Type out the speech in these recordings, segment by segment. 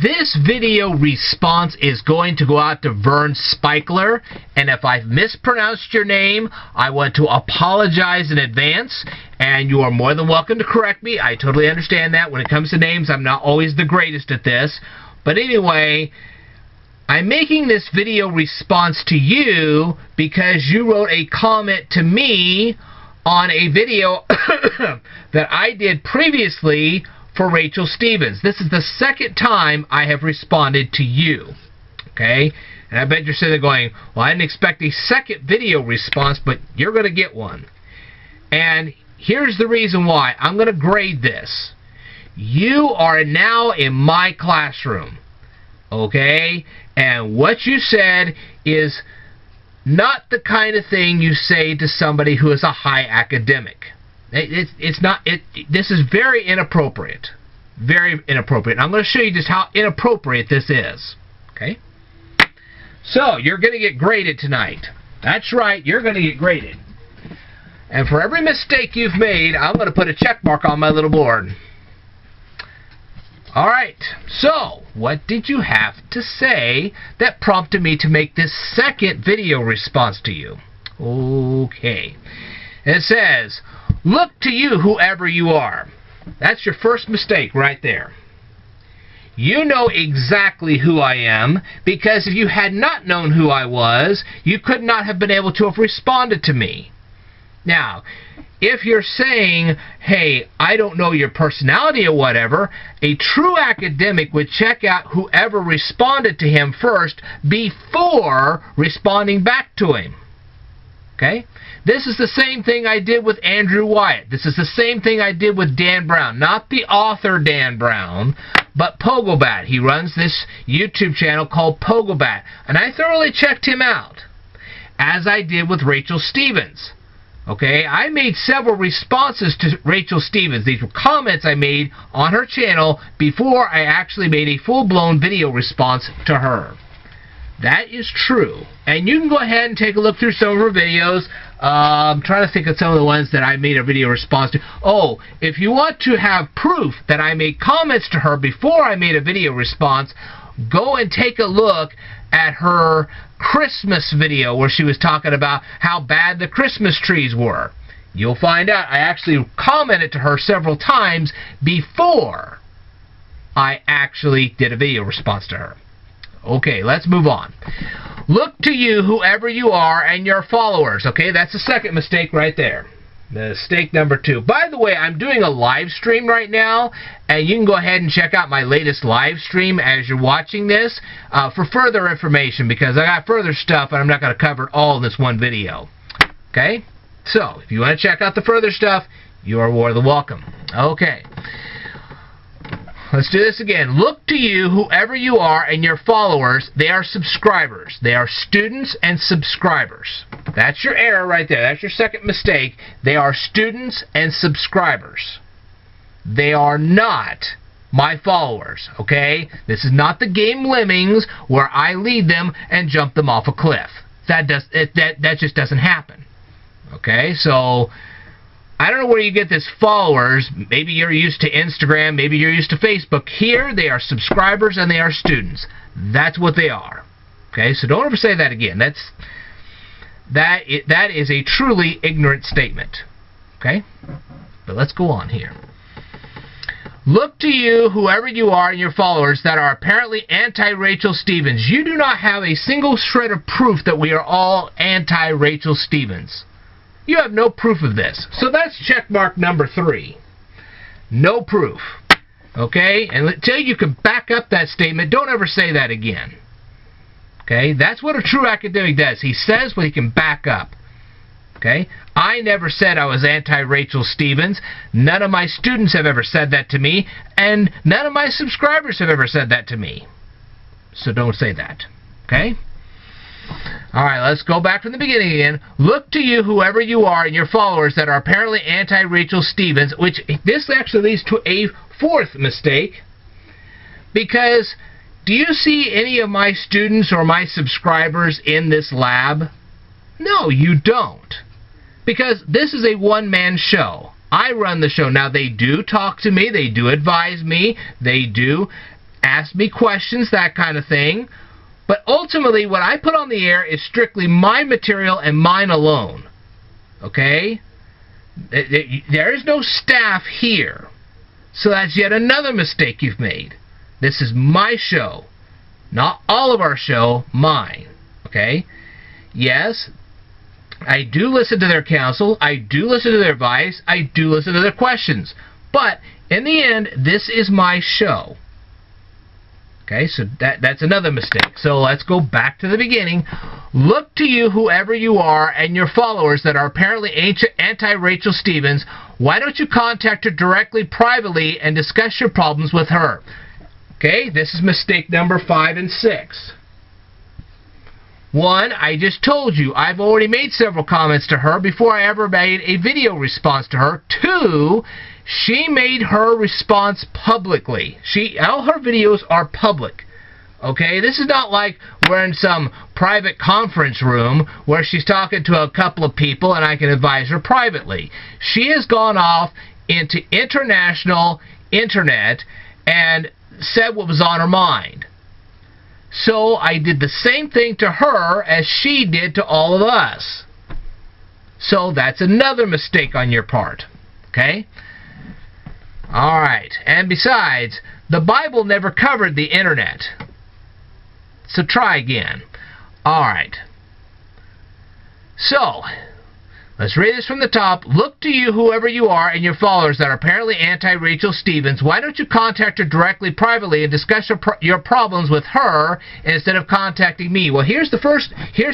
This video response is going to go out to Vern Speicker, and if I've mispronounced your name, I want to apologize in advance, and you are more than welcome to correct me. I totally understand that. When it comes to names, I'm not always the greatest at this. But anyway, I'm making this video response to you because you wrote a comment to me on a video that I did previously for Rachel Stevens. This is the second time I have responded to you. Okay? And I bet you're sitting there going, well, I didn't expect a second video response, but you're going to get one. And here's the reason why. I'm going to grade this. You are now in my classroom. Okay? And what you said is not the kind of thing you say to somebody who is a high academic. It's not. This is very inappropriate. Very inappropriate. I'm going to show you just how inappropriate this is. Okay? So, you're going to get graded tonight. That's right, you're going to get graded. And for every mistake you've made, I'm going to put a check mark on my little board. Alright, so, what did you have to say that prompted me to make this second video response to you? Okay. It says, look to you, whoever you are. That's your first mistake right there. You know exactly who I am, because if you had not known who I was, you could not have been able to have responded to me. Now, if you're saying, hey, I don't know your personality or whatever, a true academic would check out whoever responded to him first before responding back to him. Okay? This is the same thing I did with Andrew Wyatt. This is the same thing I did with Dan Brown. Not the author Dan Brown, but Pogobat. He runs this YouTube channel called Pogobat. And I thoroughly checked him out, as I did with Rachel Stevens. Okay? I made several responses to Rachel Stevens. These were comments I made on her channel before I actually made a full-blown video response to her. That is true. And you can go ahead and take a look through some of her videos. I'm trying to think of some of the ones that I made a video response to. Oh, if you want to have proof that I made comments to her before I made a video response, go and take a look at her Christmas video where she was talking about how bad the Christmas trees were. You'll find out I actually commented to her several times before I actually did a video response to her. Okay, let's move on. Look to you, whoever you are, and your followers. Okay, that's the second mistake right there. Mistake number 2. By the way, I'm doing a live stream right now, and you can go ahead and check out my latest live stream as you're watching this for further information, because I got further stuff, and I'm not going to cover it all in this one video. Okay? So, if you want to check out the further stuff, you are more than welcome. Okay. Let's do this again. Look to you, whoever you are, and your followers. They are subscribers. They are students and subscribers. That's your error right there. That's your second mistake. They are students and subscribers. They are not my followers, okay? This is not the game Lemmings where I lead them and jump them off a cliff. That just doesn't happen. Okay, so I don't know where you get this followers. Maybe you're used to Instagram. Maybe you're used to Facebook. Here, they are subscribers and they are students. That's what they are. Okay, so don't ever say that again. That is a truly ignorant statement. Okay? But let's go on here. Look to you, whoever you are, and your followers that are apparently anti-Rachel Stevens. You do not have a single shred of proof that we are all anti-Rachel Stevens. You have no proof of this. So that's check mark number 3. No proof. Okay? And until you can back up that statement, don't ever say that again. Okay? That's what a true academic does. He says what he can back up. Okay? I never said I was anti-Rachel Stevens. None of my students have ever said that to me. And none of my subscribers have ever said that to me. So don't say that. Okay? Alright, let's go back from the beginning again. Look to you, whoever you are, and your followers that are apparently anti-Rachel Stevens, which this actually leads to a fourth mistake. Because, do you see any of my students or my subscribers in this lab? No, you don't. Because this is a one-man show. I run the show. Now, they do talk to me. They do advise me. They do ask me questions, that kind of thing. But ultimately, what I put on the air is strictly my material and mine alone. Okay? There is no staff here. So that's yet another mistake you've made. This is my show. Not all of our show, mine. Okay? Yes, I do listen to their counsel. I do listen to their advice. I do listen to their questions. But in the end, this is my show. Okay, so that's another mistake. So let's go back to the beginning. Look to you, whoever you are, and your followers that are apparently anti-Rachel Stevens. Why don't you contact her directly, privately, and discuss your problems with her? Okay, this is mistake number 5 and 6. 1, I just told you, I've already made several comments to her before I ever made a video response to her. 2, she made her response publicly. All her videos are public. Okay, this is not like we're in some private conference room where she's talking to a couple of people and I can advise her privately. She has gone off into international internet and said what was on her mind. So I did the same thing to her as she did to all of us. So that's another mistake on your part. Okay? Alright. And besides, the Bible never covered the internet. So try again. Alright. So, let's read this from the top. Look to you, whoever you are, and your followers that are apparently anti-Rachel Stevens. Why don't you contact her directly, privately, and discuss your problems with her instead of contacting me? Well, here's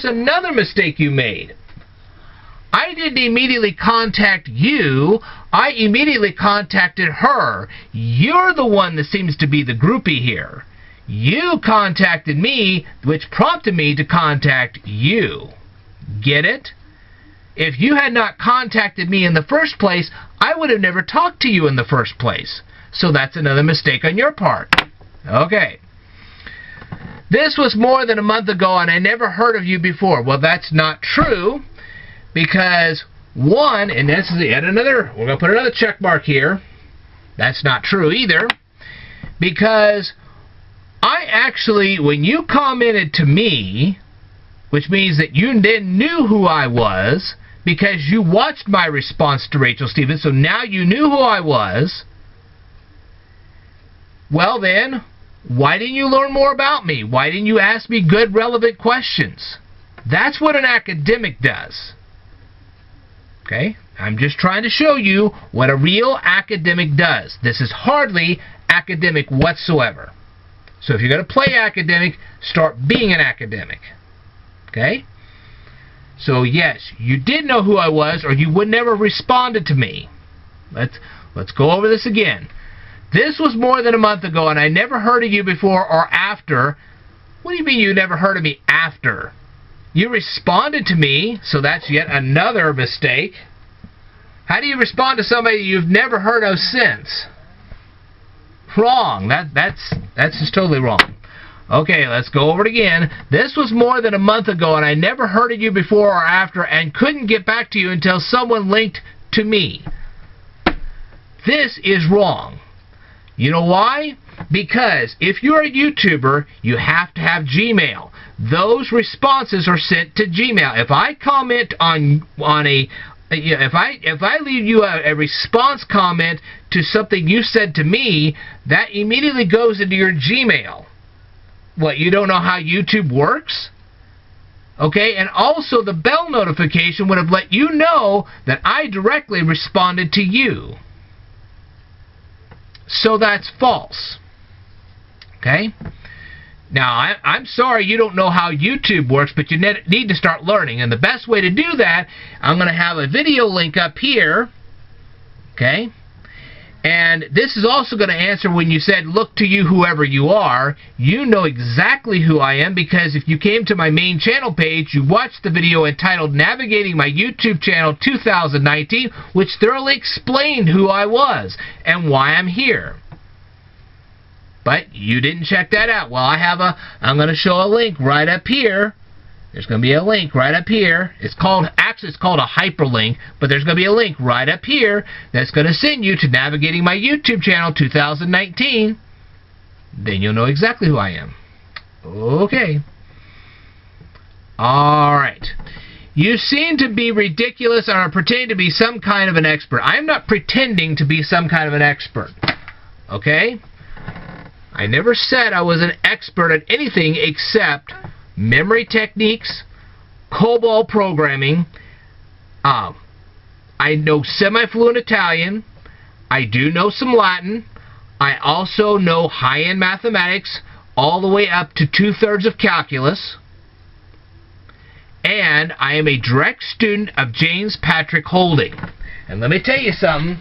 another mistake you made. I didn't immediately contact you. I immediately contacted her. You're the one that seems to be the groupie here. You contacted me, which prompted me to contact you. Get it? If you had not contacted me in the first place, I would have never talked to you in the first place. So that's another mistake on your part. Okay. This was more than a month ago and I never heard of you before. Well, that's not true because, 1, and this is yet another, we're going to put another check mark here. That's not true either because I actually, when you commented to me, which means that you then knew who I was because you watched my response to Rachel Stevens, so now you knew who I was. Well then, why didn't you learn more about me? Why didn't you ask me good, relevant questions? That's what an academic does. Okay? I'm just trying to show you what a real academic does. This is hardly academic whatsoever. So if you're going to play academic, start being an academic. Okay? So yes, you did know who I was or you would never have responded to me. Let's go over this again. This was more than a month ago and I never heard of you before or after. What do you mean you never heard of me after? You responded to me, so that's yet another mistake. How do you respond to somebody you've never heard of since? Wrong. That's just totally wrong. Okay, let's go over it again. This was more than a month ago, and I never heard of you before or after, and couldn't get back to you until someone linked to me. This is wrong. You know why? Because if you're a YouTuber, you have to have Gmail. Those responses are sent to Gmail. If I comment on a if I leave you a response comment to something you said to me, that immediately goes into your Gmail. What, you don't know how YouTube works? Okay, and also the bell notification would have let you know that I directly responded to you. So that's false. Okay? Now, I'm sorry you don't know how YouTube works, but you need to start learning. And the best way to do that, I'm going to have a video link up here. Okay? And this is also going to answer when you said, look to you, whoever you are. You know exactly who I am, because if you came to my main channel page, you watched the video entitled Navigating My YouTube Channel 2019, which thoroughly explained who I was and why I'm here. But you didn't check that out. Well, I'm going to show a link right up here. There's going to be a link right up here. It's called a hyperlink, but there's going to be a link right up here that's going to send you to Navigating My YouTube Channel 2019. then you'll know exactly who I am. Okay. Alright. You seem to be ridiculous and are pretending to be some kind of an expert. I'm not pretending to be some kind of an expert. Okay? I never said I was an expert at anything except memory techniques, COBOL programming. I know semi-fluent Italian. I do know some Latin. I also know high-end mathematics all the way up to 2/3 of calculus. And I am a direct student of James Patrick Holding. And let me tell you something.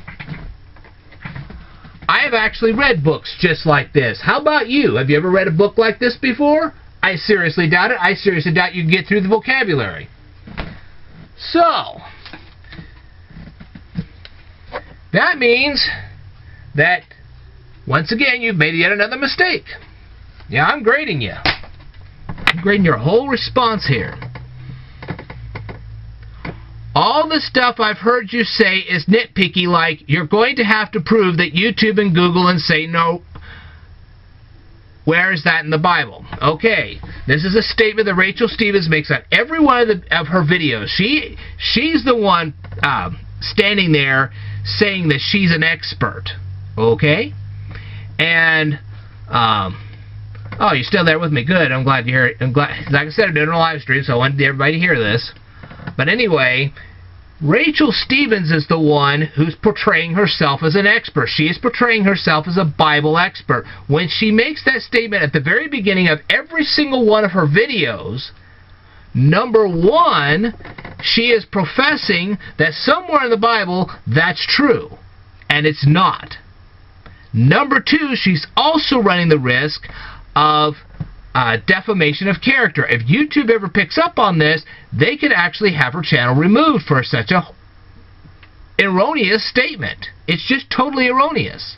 I have actually read books just like this. How about you? Have you ever read a book like this before? I seriously doubt it. I seriously doubt you can get through the vocabulary. So, that means that, once again, you've made yet another mistake. Yeah, I'm grading you. I'm grading your whole response here. All the stuff I've heard you say is nitpicky, like you're going to have to prove that YouTube and Google and say no. Where is that in the Bible? Okay, this is a statement that Rachel Stevens makes on every one of her videos. She's the one standing there saying that she's an expert. Okay? And, oh, you're still there with me. Good. I'm glad you're here. I'm glad. Like I said, I'm doing a live stream, so I wanted everybody to hear this. But anyway, Rachel Stevens is the one who's portraying herself as an expert. She is portraying herself as a Bible expert. When she makes that statement at the very beginning of every single one of her videos, number one, she is professing that somewhere in the Bible that's true, and it's not. Number two, she's also running the risk of defamation of character. If YouTube ever picks up on this, they could actually have her channel removed for such a erroneous statement. It's just totally erroneous.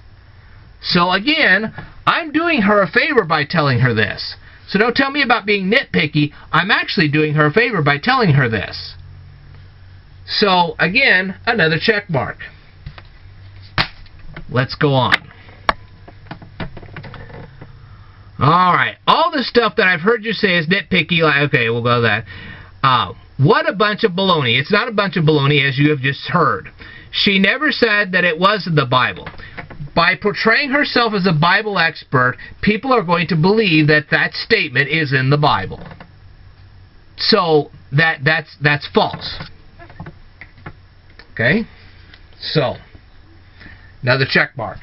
So again, I'm doing her a favor by telling her this. So don't tell me about being nitpicky. I'm actually doing her a favor by telling her this. So again, another check mark. Let's go on. Alright, all the stuff that I've heard you say is nitpicky, like, okay, we'll go with that. What a bunch of baloney. It's not a bunch of baloney, as you have just heard. She never said that it was in the Bible. By portraying herself as a Bible expert, people are going to believe that that statement is in the Bible. So, that's false. Okay? So, another check mark.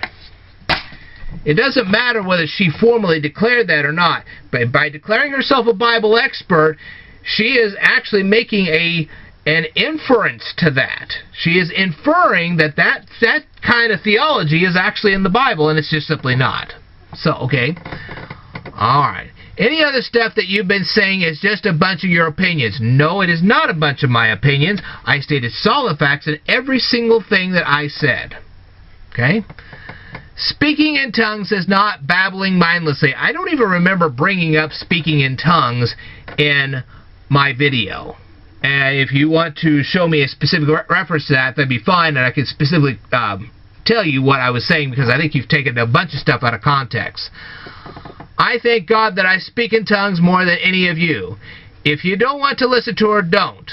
It doesn't matter whether she formally declared that or not, but by declaring herself a Bible expert, she is actually making an inference to that. She is inferring that kind of theology is actually in the Bible, and it's just simply not. So, okay. Alright. Any other stuff that you've been saying is just a bunch of your opinions. No, it is not a bunch of my opinions. I stated solid facts in every single thing that I said. Okay? Speaking in tongues is not babbling mindlessly. I don't even remember bringing up speaking in tongues in my video. And if you want to show me a specific reference to that, that'd be fine, and I could specifically tell you what I was saying, because I think you've taken a bunch of stuff out of context. I thank God that I speak in tongues more than any of you. If you don't want to listen to her, don't.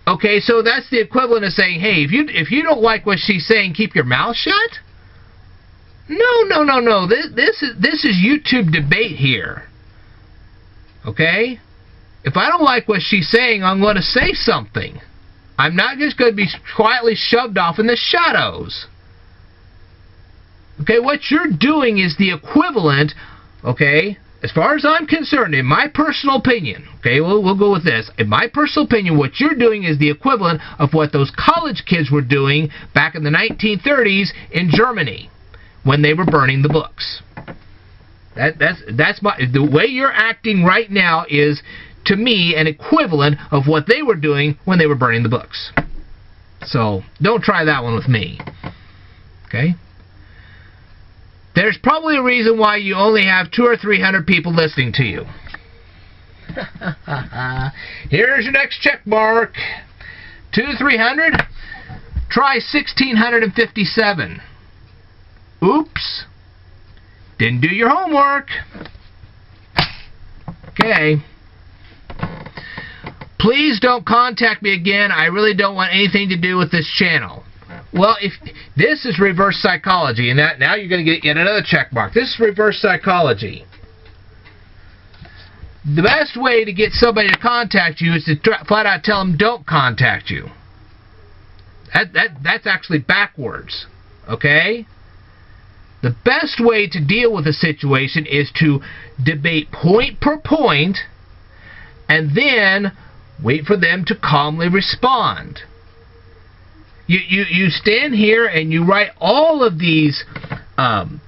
Okay, so that's the equivalent of saying, hey, if you don't like what she's saying, keep your mouth shut? No. This is YouTube debate here. Okay? If I don't like what she's saying, I'm going to say something. I'm not just going to be quietly shoved off in the shadows. Okay, what you're doing is the equivalent, okay, as far as I'm concerned, in my personal opinion, okay, we'll go with this. In my personal opinion, what you're doing is the equivalent of what those college kids were doing back in the 1930s in Germany when they were burning the books. The way you're acting right now is, to me, an equivalent of what they were doing when they were burning the books. So, don't try that one with me. Okay? There's probably a reason why you only have 200 or 300 people listening to you. Here's your next check mark. 200 to 300? Try 1,657. Oops. Didn't do your homework. Okay. Please don't contact me again. I really don't want anything to do with this channel. Well, if this is reverse psychology, and that now you're going to get yet another check mark. This is reverse psychology. The best way to get somebody to contact you is to flat out tell them don't contact you. That's actually backwards. Okay? The best way to deal with a situation is to debate point per point and then wait for them to calmly respond. You stand here and you write all of these, in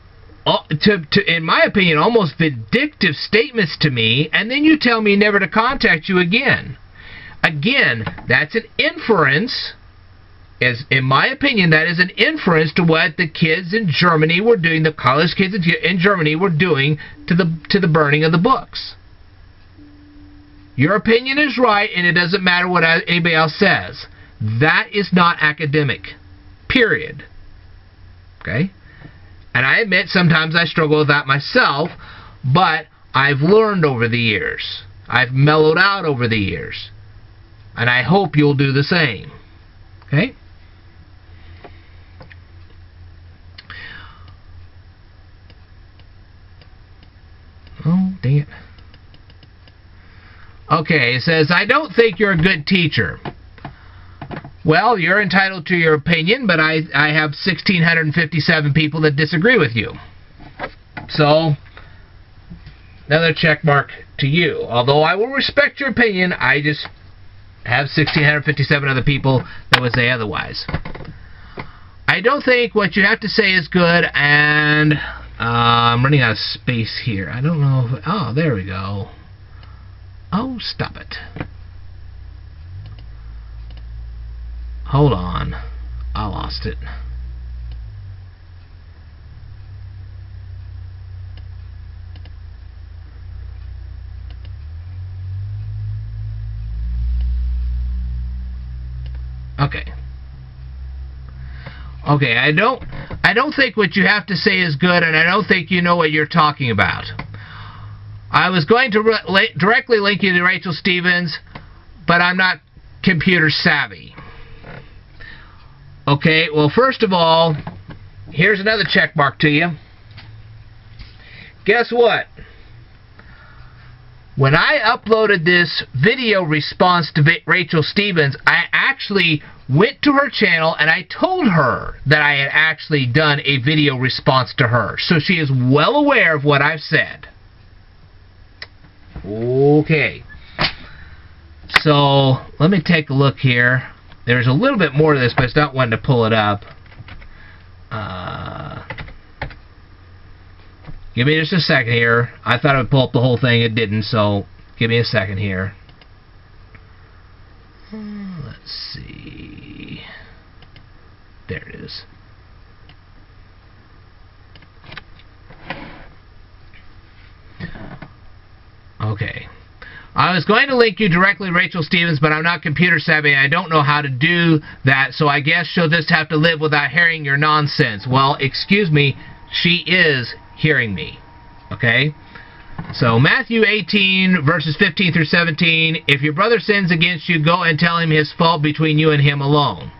my opinion, almost vindictive statements to me, and then you tell me never to contact you again. Again, that's an inference. In my opinion, that is an inference to what the kids in Germany were doing, the college kids in Germany were doing to the burning of the books. Your opinion is right, and it doesn't matter what anybody else says. That is not academic. Period. Okay? And I admit sometimes I struggle with that myself, but I've learned over the years. I've mellowed out over the years. And I hope you'll do the same. Okay? Oh, dang it. Okay, it says, I don't think you're a good teacher. Well, you're entitled to your opinion, but I have 1,657 people that disagree with you. So, another check mark to you. Although I will respect your opinion, I just have 1,657 other people that would say otherwise. I don't think what you have to say is good, and I'm running out of space here. I don't know if... Oh, there we go. Oh, stop it. Hold on. I lost it. Okay. Okay, I don't think what you have to say is good, and I don't think you know what you're talking about. I was going to directly link you to Rachel Stevens, but I'm not computer savvy. Okay, well, first of all, here's another check mark to you. Guess what? When I uploaded this video response to Rachel Stevens, I actually went to her channel and I told her that I had actually done a video response to her. So she is well aware of what I've said. Okay. So, let me take a look here. There's a little bit more to this, but it's not wanting to pull it up. Give me just a second here. I thought it would pull up the whole thing. It didn't, so give me a second here. Let's see. There it is. Okay. I was going to link you directly to Rachel Stevens, but I'm not computer savvy and I don't know how to do that, so I guess she'll just have to live without hearing your nonsense. Well, excuse me, she is hearing me. Okay? So, Matthew 18, verses 15 through 17, if your brother sins against you, go and tell him his fault between you and him alone.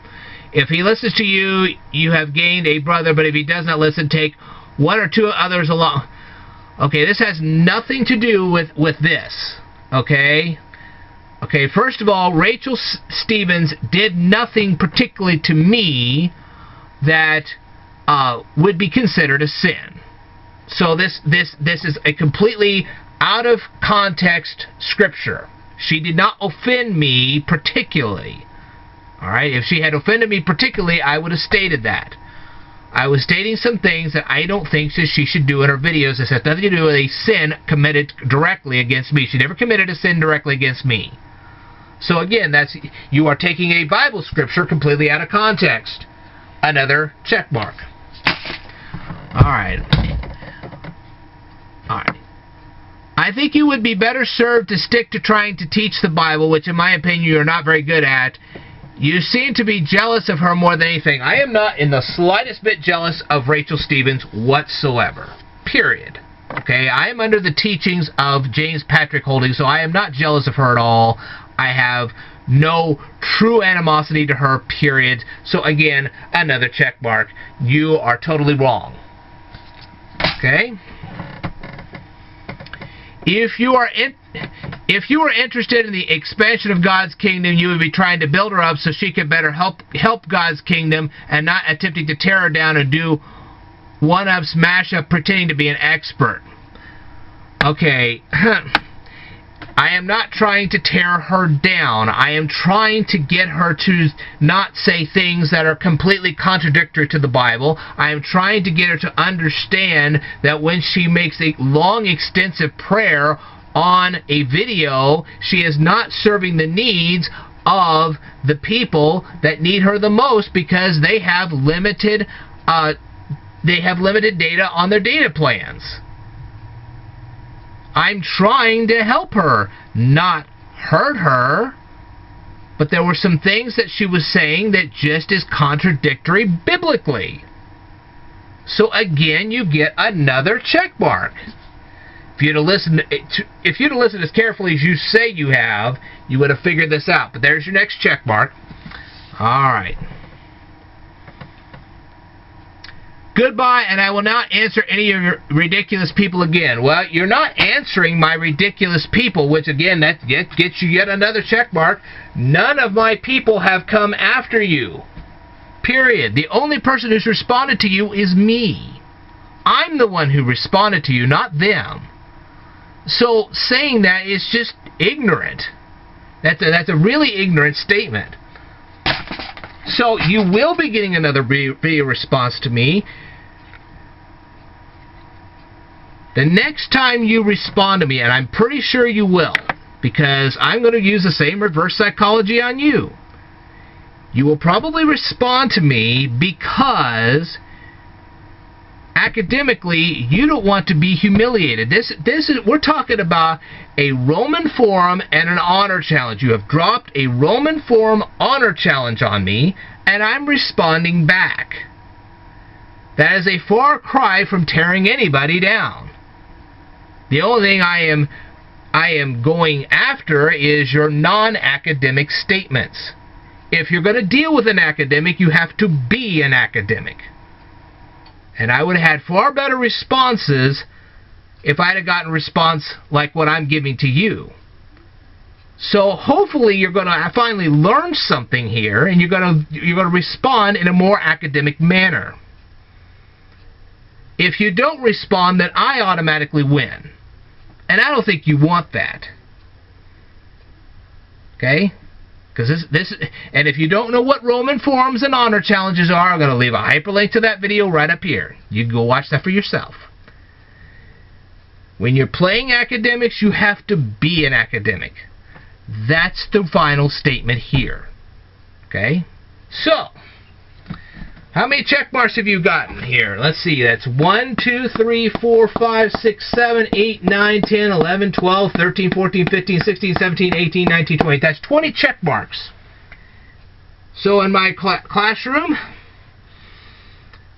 If he listens to you, you have gained a brother, but if he does not listen, take one or two others along. Okay, this has nothing to do with this. Okay? Okay, first of all, Rachel Stevens did nothing particularly to me that would be considered a sin. So this is a completely out of context scripture. She did not offend me particularly. Alright, if she had offended me particularly, I would have stated that. I was stating some things that I don't think that she should do in her videos. This has nothing to do with a sin committed directly against me. She never committed a sin directly against me. So again, you are taking a Bible scripture completely out of context. Another check mark. Alright. Alright. I think you would be better served to stick to trying to teach the Bible, which in my opinion you are not very good at, You seem to be jealous of her more than anything. I am not in the slightest bit jealous of Rachel Stevens whatsoever. Period. Okay, I am under the teachings of James Patrick Holding, so I am not jealous of her at all. I have no true animosity to her, period. So again, another check mark. You are totally wrong. Okay? If you are interested in the expansion of God's kingdom, you would be trying to build her up so she could better help God's kingdom, and not attempting to tear her down and do one-up, smash-up, pretending to be an expert. Okay, I am not trying to tear her down. I am trying to get her to not say things that are completely contradictory to the Bible. I am trying to get her to understand that when she makes a long, extensive prayer on a video, she is not serving the needs of the people that need her the most, because they have limited data on their data plans. I'm trying to help her, not hurt her. But there were some things that she was saying that just is contradictory biblically. So again, you get another check mark. If you'd have listened as carefully as you say you have, you would have figured this out. But there's your next check mark. All right. Goodbye, and I will not answer any of your ridiculous people again. Well, you're not answering my ridiculous people, which again, that gets you yet another check mark. None of my people have come after you. Period. The only person who's responded to you is me. I'm the one who responded to you, not them. So saying that is just ignorant. That's a really ignorant statement. So you will be getting another video response to me. The next time you respond to me, and I'm pretty sure you will, because I'm going to use the same reverse psychology on you. You will probably respond to me because academically you don't want to be humiliated. We're talking about a Roman Forum and an honor challenge. You have dropped a Roman Forum honor challenge on me, and I'm responding back. That is a far cry from tearing anybody down. The only thing I am going after is your non-academic statements. If you're going to deal with an academic, you have to be an academic. And I would have had far better responses if I'd have gotten a response like what I'm giving to you. So hopefully you're going to finally learn something here, and you're going to respond in a more academic manner. If you don't respond, then I automatically win. And I don't think you want that. Okay? Because and if you don't know what Roman forums and honor challenges are, I'm going to leave a hyperlink to that video right up here. You can go watch that for yourself. When you're playing academics, you have to be an academic. That's the final statement here. Okay? So, how many check marks have you gotten here? Let's see. That's 1, 2, 3, 4, 5, 6, 7, 8, 9, 10, 11, 12, 13, 14, 15, 16, 17, 18, 19, 20. That's 20 check marks. So in my classroom,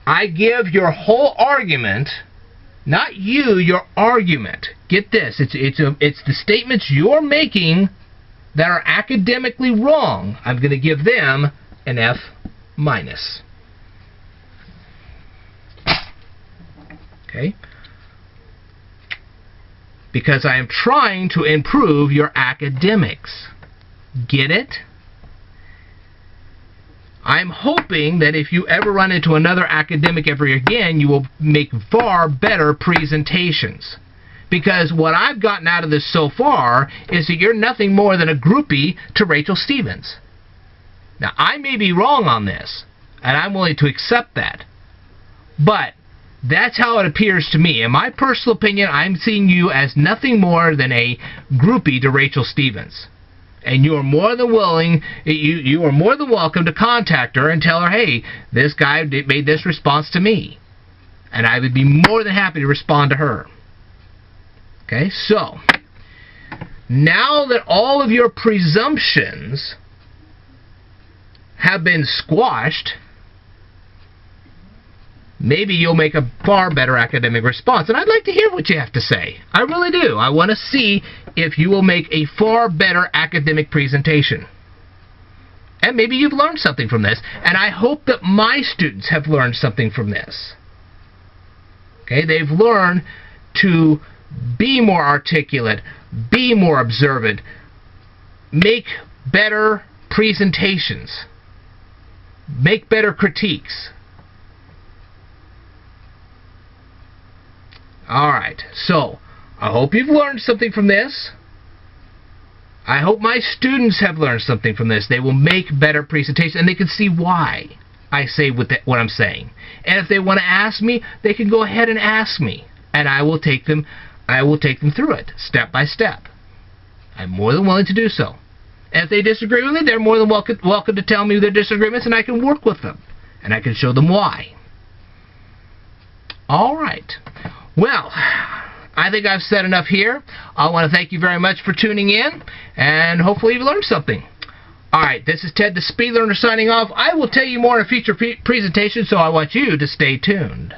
I give your whole argument, not you, your argument. Get this. It's the statements you're making that are academically wrong. I'm going to give them an F minus. Okay? Because I am trying to improve your academics. Get it? I'm hoping that if you ever run into another academic ever again, you will make far better presentations. Because what I've gotten out of this so far is that you're nothing more than a groupie to Rachel Stevens. Now, I may be wrong on this, and I'm willing to accept that. But that's how it appears to me. In my personal opinion, I'm seeing you as nothing more than a groupie to Rachel Stevens. And you are more than willing, you are more than welcome to contact her and tell her, hey, this guy made this response to me. And I would be more than happy to respond to her. Okay, so, now that all of your presumptions have been squashed, maybe you'll make a far better academic response. And I'd like to hear what you have to say. I really do. I want to see if you will make a far better academic presentation. And maybe you've learned something from this. And I hope that my students have learned something from this. Okay, they've learned to be more articulate, be more observant, make better presentations, make better critiques. Alright, so I hope you've learned something from this. I hope my students have learned something from this. They will make better presentations, and they can see why I say what I'm saying. And if they want to ask me, they can go ahead and ask me, and I will take them through it, step by step. I'm more than willing to do so. And if they disagree with me, they're more than welcome to tell me their disagreements, and I can work with them, and I can show them why. All right. Well, I think I've said enough here. I want to thank you very much for tuning in, and hopefully you've learned something. All right, this is Ted the Speed Learner signing off. I will tell you more in a future presentation, so I want you to stay tuned.